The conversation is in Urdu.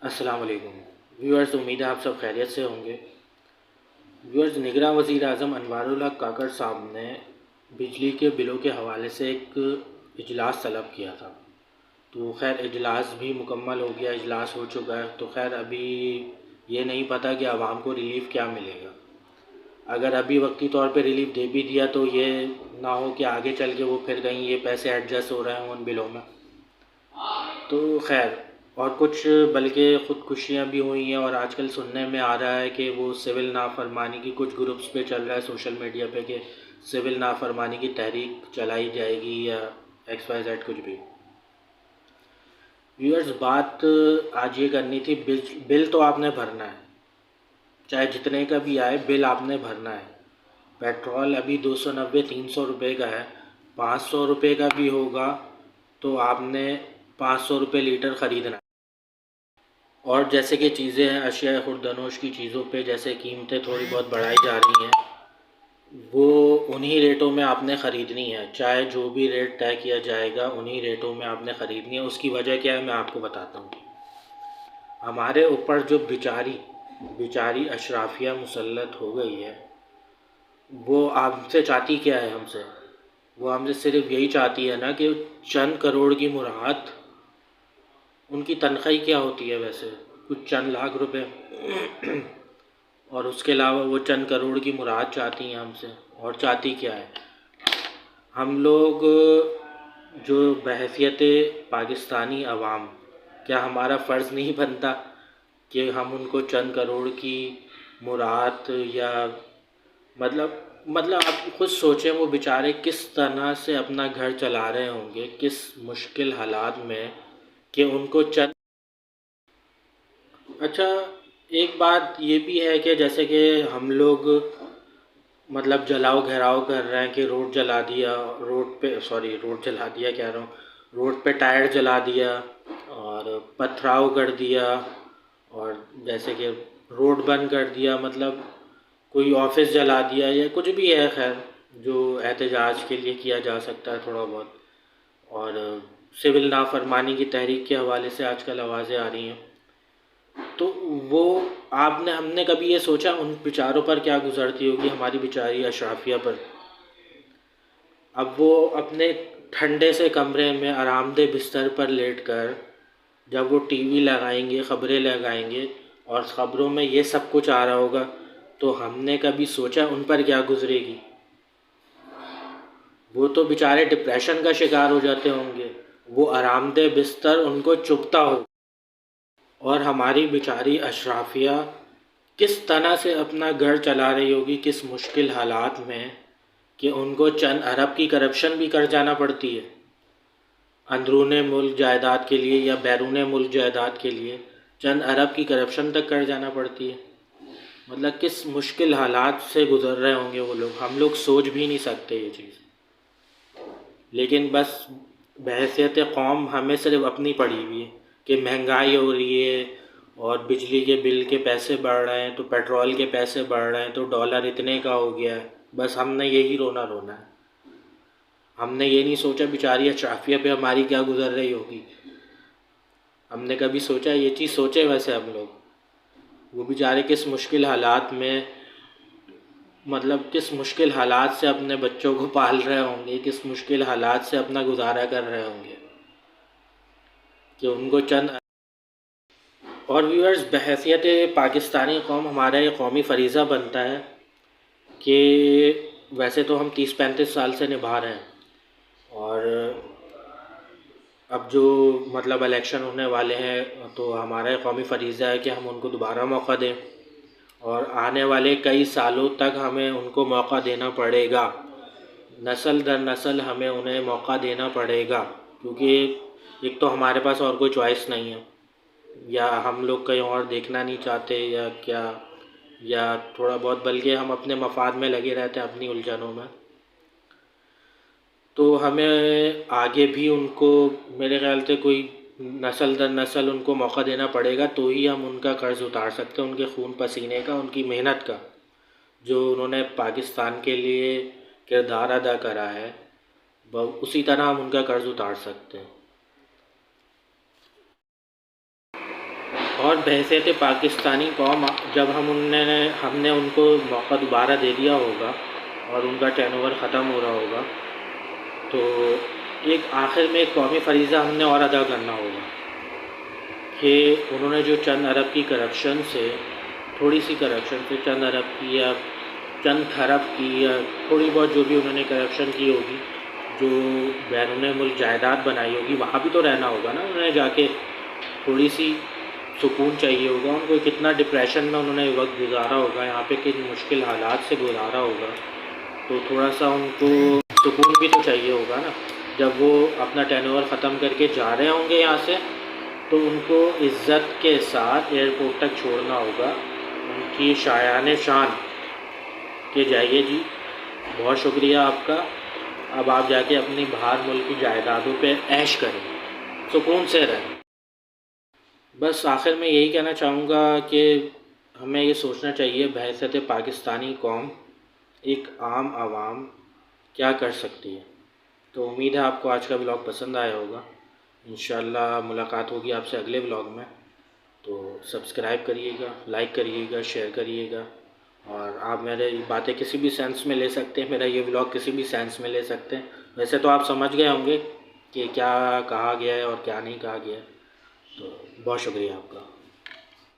السلام علیکم ویورز، امید ہے آپ سب خیریت سے ہوں گے۔ ویورز، نگراں وزیر اعظم انوار الحق کاکڑ صاحب نے بجلی کے بلوں کے حوالے سے ایک اجلاس طلب کیا تھا، تو خیر اجلاس بھی مکمل ہو گیا، اجلاس ہو چکا ہے۔ تو خیر ابھی یہ نہیں پتہ کہ عوام کو ریلیف کیا ملے گا۔ اگر ابھی وقتی طور پہ ریلیف دے بھی دیا تو یہ نہ ہو کہ آگے چل کے وہ پھر کہیں یہ پیسے ایڈجسٹ ہو رہے ہوں ان بلوں میں، تو خیر اور کچھ بلکہ خودکشیاں بھی ہوئی ہیں، اور آج کل سننے میں آ رہا ہے کہ وہ سول نافرمانی کی کچھ گروپس پہ چل رہا ہے سوشل میڈیا پہ کہ سول نافرمانی کی تحریک چلائی جائے گی یا ایکس وائی زیڈ کچھ بھی۔ ویورز، بات آج یہ کرنی تھی، بل تو آپ نے بھرنا ہے، چاہے جتنے کا بھی آئے بل آپ نے بھرنا ہے۔ پیٹرول ابھی 290-300 روپے کا ہے، 500 روپے کا بھی ہوگا تو آپ نے 500 روپے لیٹر خریدنا ہے۔ اور جیسے کہ چیزیں ہیں، اشیاء خوردنوش کی چیزوں پہ جیسے قیمتیں تھوڑی بہت بڑھائی جا رہی ہیں، وہ انہی ریٹوں میں آپ نے خریدنی ہے، چاہے جو بھی ریٹ طے کیا جائے گا انہی ریٹوں میں آپ نے خریدنی ہے۔ اس کی وجہ کیا ہے میں آپ کو بتاتا ہوں۔ ہمارے اوپر جو بیچاری اشرافیہ مسلط ہو گئی ہے، وہ آپ سے چاہتی کیا ہے؟ ہم سے وہ ہم سے صرف یہی چاہتی ہے نا کہ چند کروڑ کی مراد، ان کی تنخواہ کیا ہوتی ہے ویسے؟ کچھ چند لاکھ روپے، اور اس کے علاوہ وہ چند کروڑ کی مراد چاہتی ہیں ہم سے۔ اور چاہتی کیا ہے؟ ہم لوگ جو بحیثیت پاکستانی عوام، کیا ہمارا فرض نہیں بنتا کہ ہم ان کو چند کروڑ کی مراد یا مطلب آپ خود سوچیں وہ بیچارے کس طرح سے اپنا گھر چلا رہے ہوں گے، کس مشکل حالات میں، کہ ان کو چند۔ اچھا، ایک بات یہ بھی ہے کہ جیسے کہ ہم لوگ جلاؤ گھیراؤ کر رہے ہیں کہ روڈ جلا دیا، روڈ جلا دیا کہہ رہا ہوں، روڈ پہ ٹائر جلا دیا اور پتھراؤ کر دیا، اور جیسے کہ روڈ بند کر دیا، کوئی آفس جلا دیا یا کچھ بھی ہے، خیر جو احتجاج کے لیے کیا جا سکتا ہے تھوڑا بہت۔ اور سول نافرمانی کی تحریک کے حوالے سے آج کل آوازیں آ رہی ہیں، تو وہ ہم نے کبھی یہ سوچا ان بیچاروں پر کیا گزرتی ہوگی، ہماری بیچاری اشرافیہ پر؟ اب وہ اپنے ٹھنڈے سے کمرے میں آرام دہ بستر پر لیٹ کر جب وہ ٹی وی لگائیں گے، خبریں لگائیں گے، اور خبروں میں یہ سب کچھ آ رہا ہوگا، تو ہم نے کبھی سوچا ان پر کیا گزرے گی؟ وہ تو بیچارے ڈپریشن کا شکار ہو جاتے ہوں گے، وہ آرام دہ بستر ان کو چبھتا ہو، اور ہماری بیچاری اشرافیہ کس طرح سے اپنا گھر چلا رہی ہوگی، کس مشکل حالات میں، کہ ان کو چند ارب کی کرپشن بھی کر جانا پڑتی ہے اندرون ملک جائیداد کے لیے، یا بیرون ملک جائیداد کے لیے چند ارب کی کرپشن تک کر جانا پڑتی ہے۔ کس مشکل حالات سے گزر رہے ہوں گے وہ لوگ، ہم لوگ سوچ بھی نہیں سکتے یہ چیز۔ لیکن بس بحیثیت قوم ہمیں صرف اپنی پڑی ہوئی ہے کہ مہنگائی ہو رہی ہے، اور بجلی کے بل کے پیسے بڑھ رہے ہیں، تو پیٹرول کے پیسے بڑھ رہے ہیں، تو ڈالر اتنے کا ہو گیا ہے، بس ہم نے یہی رونا ہے۔ ہم نے یہ نہیں سوچا بیچاری اشرافیہ پہ ہماری کیا گزر رہی ہوگی۔ ہم نے کبھی سوچا یہ چیز؟ سوچے ویسے ہم لوگ وہ بیچارے کس مشکل حالات میں، کس مشکل حالات سے اپنے بچوں کو پال رہے ہوں گے، کس مشکل حالات سے اپنا گزارا کر رہے ہوں گے، کہ ان کو چند۔ اور ویورز، بحیثیت پاکستانی قوم ہمارا یہ قومی فریضہ بنتا ہے کہ ویسے تو ہم 30-35 سال سے نبھا رہے ہیں، اور اب جو الیکشن ہونے والے ہیں، تو ہمارا یہ قومی فریضہ ہے کہ ہم ان کو دوبارہ موقع دیں، اور آنے والے کئی سالوں تک ہمیں ان کو موقع دینا پڑے گا، نسل در نسل ہمیں انہیں موقع دینا پڑے گا، کیونکہ ایک تو ہمارے پاس اور کوئی چوائس نہیں ہے، یا ہم لوگ کہیں اور دیکھنا نہیں چاہتے یا کیا، یا تھوڑا بہت بلکہ ہم اپنے مفاد میں لگے رہتے ہیں اپنی الجھنوں میں، تو ہمیں آگے بھی ان کو میرے خیال سے کوئی نسل در نسل ان کو موقع دینا پڑے گا، تو ہی ہم ان کا قرض اتار سکتے ہیں، ان کے خون پسینے کا، ان کی محنت کا، جو انہوں نے پاکستان کے لیے کردار ادا کرا ہے، اسی طرح ہم ان کا قرض اتار سکتے ہیں۔ اور بحیثیت پاکستانی قوم جب ہم نے ان کو موقع دوبارہ دے دیا ہوگا اور ان کا ٹرن اوور ختم ہو رہا ہوگا، تو ایک آخر میں ایک قومی فریضہ ہم نے اور ادا کرنا ہوگا کہ انہوں نے جو چند ارب کی کرپشن سے، تھوڑی سی کرپشن سے، چند ارب کی یا چند کھرب کی یا تھوڑی بہت جو بھی انہوں نے کرپشن کی ہوگی، جو بیرون ملک جائیداد بنائی ہوگی، وہاں بھی تو رہنا ہوگا نا انہیں جا کے، تھوڑی سی سکون چاہیے ہوگا ان کو، کتنا ڈپریشن میں انہوں نے وقت گزارا ہوگا، یہاں پہ کن مشکل حالات سے گزارا ہوگا، تو تھوڑا سا ان کو سکون بھی تو چاہیے ہوگا نا جب وہ اپنا ٹرن اوور ختم کر کے جا رہے ہوں گے یہاں سے، تو ان کو عزت کے ساتھ ایئرپورٹ تک چھوڑنا ہوگا، ان کی شایان شان کہ جائیے جی، بہت شکریہ آپ کا، اب آپ جا کے اپنی باہر ملک کی جائیدادوں پہ عیش کریں، سکون سے رہیں۔ بس آخر میں یہی کہنا چاہوں گا کہ ہمیں یہ سوچنا چاہیے بحیثیت پاکستانی قوم، ایک عام عوام کیا کر سکتی ہے۔ تو امید ہے آپ کو آج کا ولاگ پسند آیا ہوگا، انشاءاللہ ملاقات ہوگی آپ سے اگلے ولاگ میں، تو سبسکرائب کریے گا، لائک کریے گا، شیئر کریے گا، اور آپ میرے باتیں کسی بھی سینس میں لے سکتے ہیں، میرا یہ ولاگ کسی بھی سینس میں لے سکتے ہیں، ویسے تو آپ سمجھ گئے ہوں گے کہ کیا کہا گیا ہے اور کیا نہیں کہا گیا ہے، تو بہت شکریہ آپ کا۔